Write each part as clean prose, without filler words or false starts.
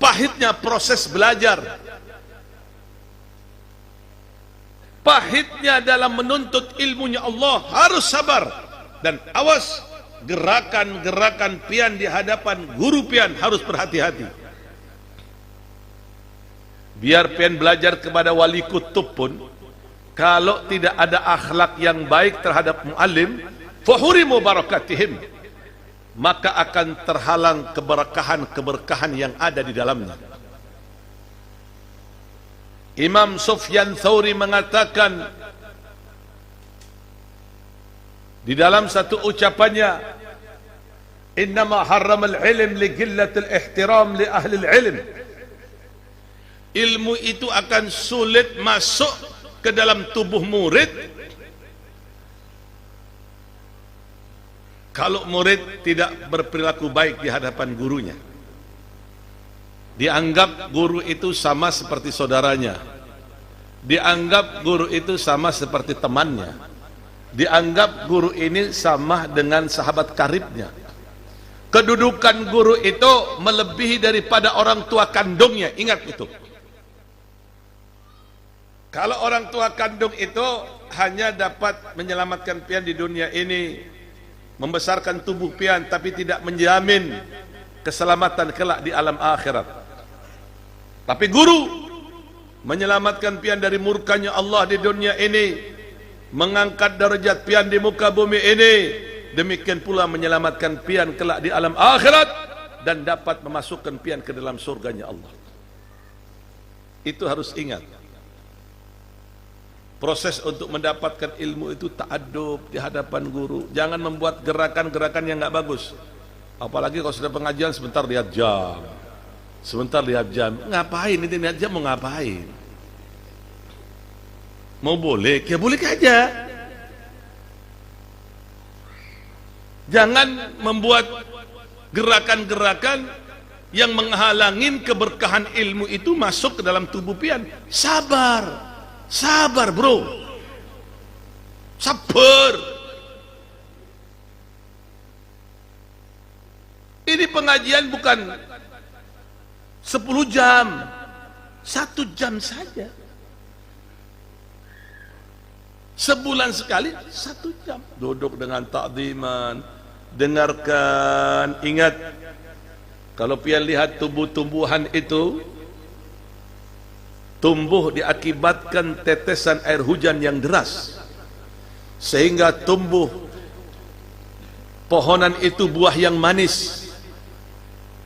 pahitnya proses belajar, pahitnya dalam menuntut ilmunya Allah. Harus sabar dan awas gerakan-gerakan pian di hadapan guru pian, harus berhati-hati. Biar pian belajar kepada wali kutub pun, kalau tidak ada akhlak yang baik terhadap muallim, fahurimu barakatihim, maka akan terhalang keberkahan-keberkahan yang ada di dalamnya. Imam Sufyan Tsauri mengatakan di dalam satu ucapannya, innama harramal ilm li qillatil ihtiram li ahli ilm. Ilmu itu akan sulit masuk ke dalam tubuh murid kalau murid tidak berperilaku baik di hadapan gurunya. Dianggap guru itu sama seperti saudaranya, dianggap guru itu sama seperti temannya, dianggap guru ini sama dengan sahabat karibnya. Kedudukan guru itu melebihi daripada orang tua kandungnya. Ingat itu. Kalau orang tua kandung itu hanya dapat menyelamatkan pian di dunia ini, membesarkan tubuh pian, tapi tidak menjamin keselamatan kelak di alam akhirat. Tapi guru menyelamatkan pian dari murkanya Allah di dunia ini, mengangkat derajat pian di muka bumi ini, demikian pula menyelamatkan pian kelak di alam akhirat dan dapat memasukkan pian ke dalam surganya Allah. Itu harus ingat. Proses untuk mendapatkan ilmu itu ta'adub di hadapan guru. Jangan membuat gerakan-gerakan yang enggak bagus. Apalagi kalau sudah pengajian sebentar lihat jam. Sebentar lihat jam. Ngapain ini lihat jam, mau ngapain? Mau boleh, ya boleh aja. Jangan membuat gerakan-gerakan yang menghalangin keberkahan ilmu itu masuk ke dalam tubuh pian. Sabar. Sabar bro, sabar. Ini pengajian bukan 10 jam, 1 jam saja. Sebulan sekali 1 jam. Duduk dengan takdiman, dengarkan. Ingat, kalau pian lihat tumbuh-tumbuhan itu tumbuh diakibatkan tetesan air hujan yang deras, sehingga tumbuh pohonan itu buah yang manis.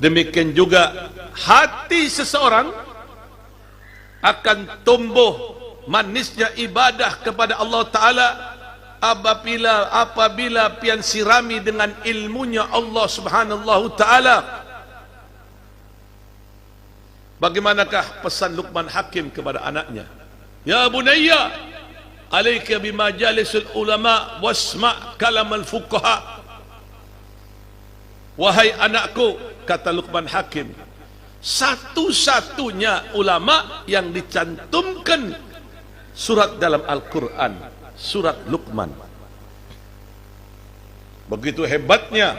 Demikian juga hati seseorang akan tumbuh manisnya ibadah kepada Allah Ta'ala apabila pian sirami dengan ilmunya Allah Subhanahu Ta'ala. Bagaimanakah pesan Luqman Hakim kepada anaknya? Ya bunayya, alaika bimajalisul ulama wasma' kalamal fuqaha. Wahai anakku, kata Luqman Hakim, satu-satunya ulama yang dicantumkan surat dalam Al-Quran, surat Luqman. Begitu hebatnya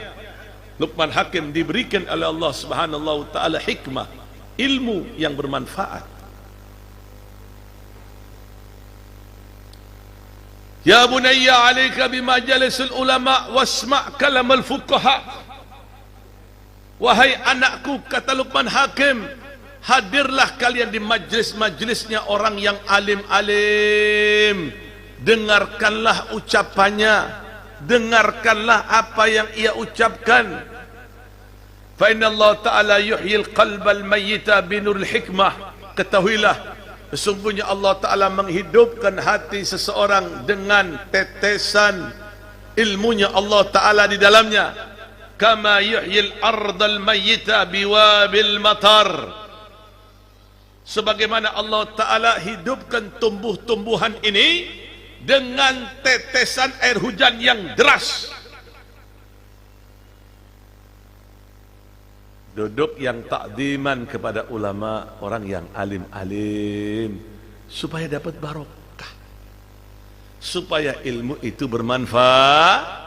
Luqman Hakim diberikan oleh Allah Subhanahu Ta'ala hikmah, ilmu yang bermanfaat. Ya bunayya alaika bimajalisul ulama wasma' kalamal fuqaha. Wahai anakku, kata Luqman Hakim, hadirlah kalian di majlis-majlisnya orang yang alim-alim. Dengarkanlah ucapannya, dengarkanlah apa yang ia ucapkan. Fa inna Allah Ta'ala yuhyil qalbal mayyita binuril hikmah. Ketahuilah, sesungguhnya Allah Ta'ala menghidupkan hati seseorang dengan tetesan ilmunya Allah Ta'ala di dalamnya. Kama yuhyil ardal mayyita biwabil matar. Sebagaimana Allah Ta'ala hidupkan tumbuh-tumbuhan ini dengan tetesan air hujan yang deras. Duduk yang takdiman kepada ulama, orang yang alim-alim, supaya dapat barokah, supaya ilmu itu bermanfaat.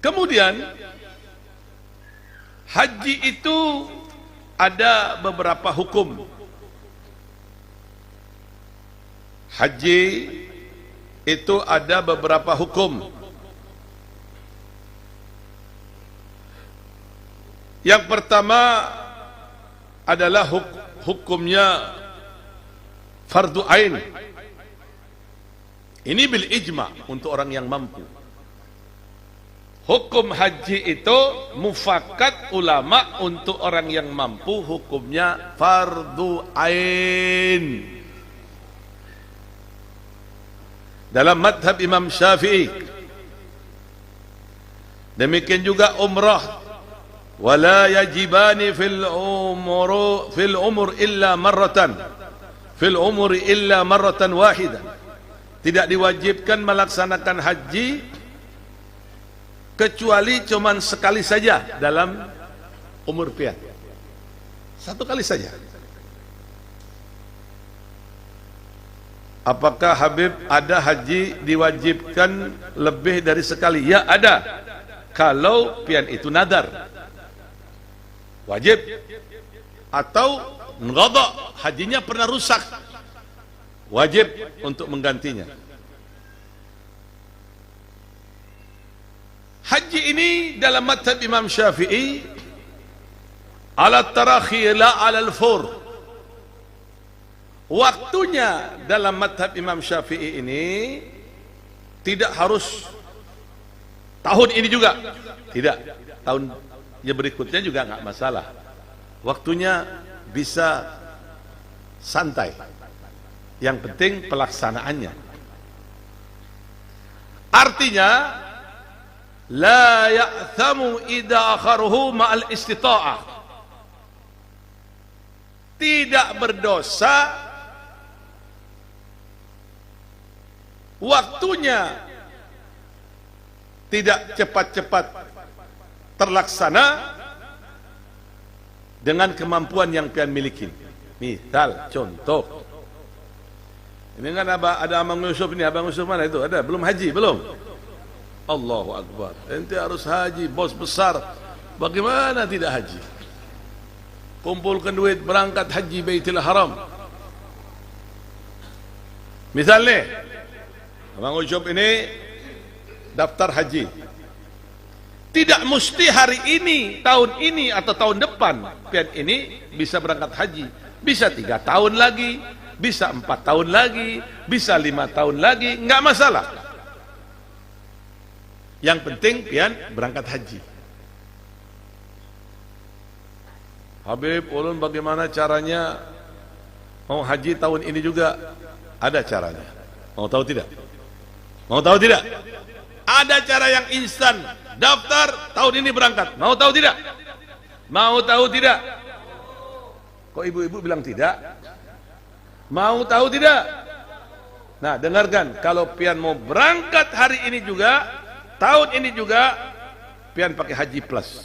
Kemudian haji itu ada beberapa hukum. Haji itu ada beberapa hukum. Yang pertama adalah hukumnya fardu ain. Ini bil ijma untuk orang yang mampu. Hukum haji itu mufakat ulama untuk orang yang mampu, hukumnya fardu ain. Dalam madhab Imam Syafi'i. Demikian juga umrah. Wala yajibani fil umur illa marratan. Fil umuri illa marratan wahidah. Tidak diwajibkan melaksanakan haji kecuali cuman sekali saja dalam umur pian. Satu kali saja. Apakah Habib ada haji diwajibkan lebih dari sekali? Ya ada. Kalau pian itu nadar, wajib. Atau ngadha, hajinya pernah rusak, wajib untuk menggantinya. Haji ini dalam madhab Imam Syafi'i ala tarakhi la ala al-fur. Waktunya dalam madhab Imam Syafi'i ini tidak harus tahun ini juga, tidak, tahun yang berikutnya juga nggak masalah. Waktunya bisa santai, yang penting pelaksanaannya. Artinya la ya'thamu idza akharuhu ma'al istita'ah. Tidak berdosa waktunya tidak cepat-cepat terlaksana dengan kemampuan yang pian miliki. Misal, contoh, ini kan ada Abang Yusuf ini. Abang Yusuf mana itu? Ada? Belum haji? Belum? Allahu Akbar. Ente harus haji, bos besar. Bagaimana tidak haji? Kumpulkan duit, berangkat haji Baitul Haram. Misalnya Abang Yusuf ini daftar haji. Tidak mesti hari ini, tahun ini atau tahun depan pian ini bisa berangkat haji. Bisa 3 tahun lagi, bisa 4 tahun lagi, bisa 5 tahun lagi, enggak masalah. Yang penting pian berangkat haji. Habib, ulun bagaimana caranya mau haji tahun ini juga? Ada caranya. Mau tahu tidak? Mau tahu tidak? Ada cara yang instan. Daftar, tahun ini berangkat. Mau tahu tidak? Mau tahu tidak? Kok ibu-ibu bilang tidak? Mau tahu tidak? Nah, dengarkan. Kalau pian mau berangkat hari ini juga, tahun ini juga, pian pakai haji plus.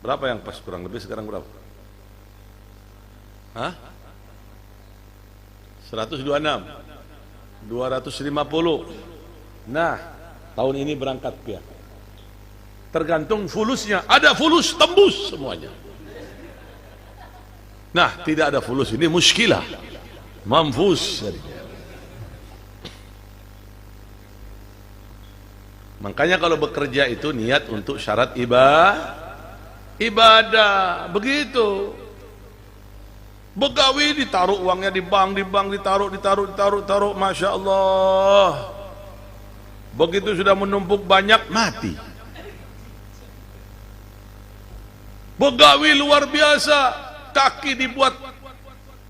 Berapa yang pas kurang lebih sekarang berapa? Hah? 126, 250. Nah, tahun ini berangkat pian. Tergantung fulusnya. Ada fulus tembus semuanya. Nah, tidak ada fulus ini muskilah. Mamfus. Makanya kalau bekerja itu niat untuk syarat ibadah. Begitu. Begawi ditaruh uangnya di bank, ditaruh, Masya Allah. Begitu sudah menumpuk banyak, mati. Begawi luar biasa, kaki dibuat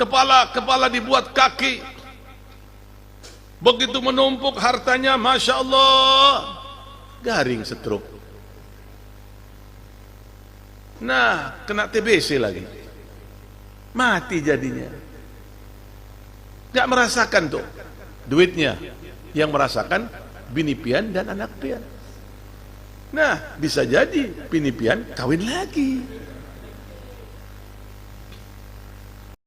kepala dibuat kaki. Begitu menumpuk hartanya, Masya Allah, garing stroke. Nah, kena TBC lagi. Mati jadinya. Gak merasakan tuh duitnya. Yang merasakan bini pian dan anak pian. Nah, bisa jadi bini pian kawin lagi.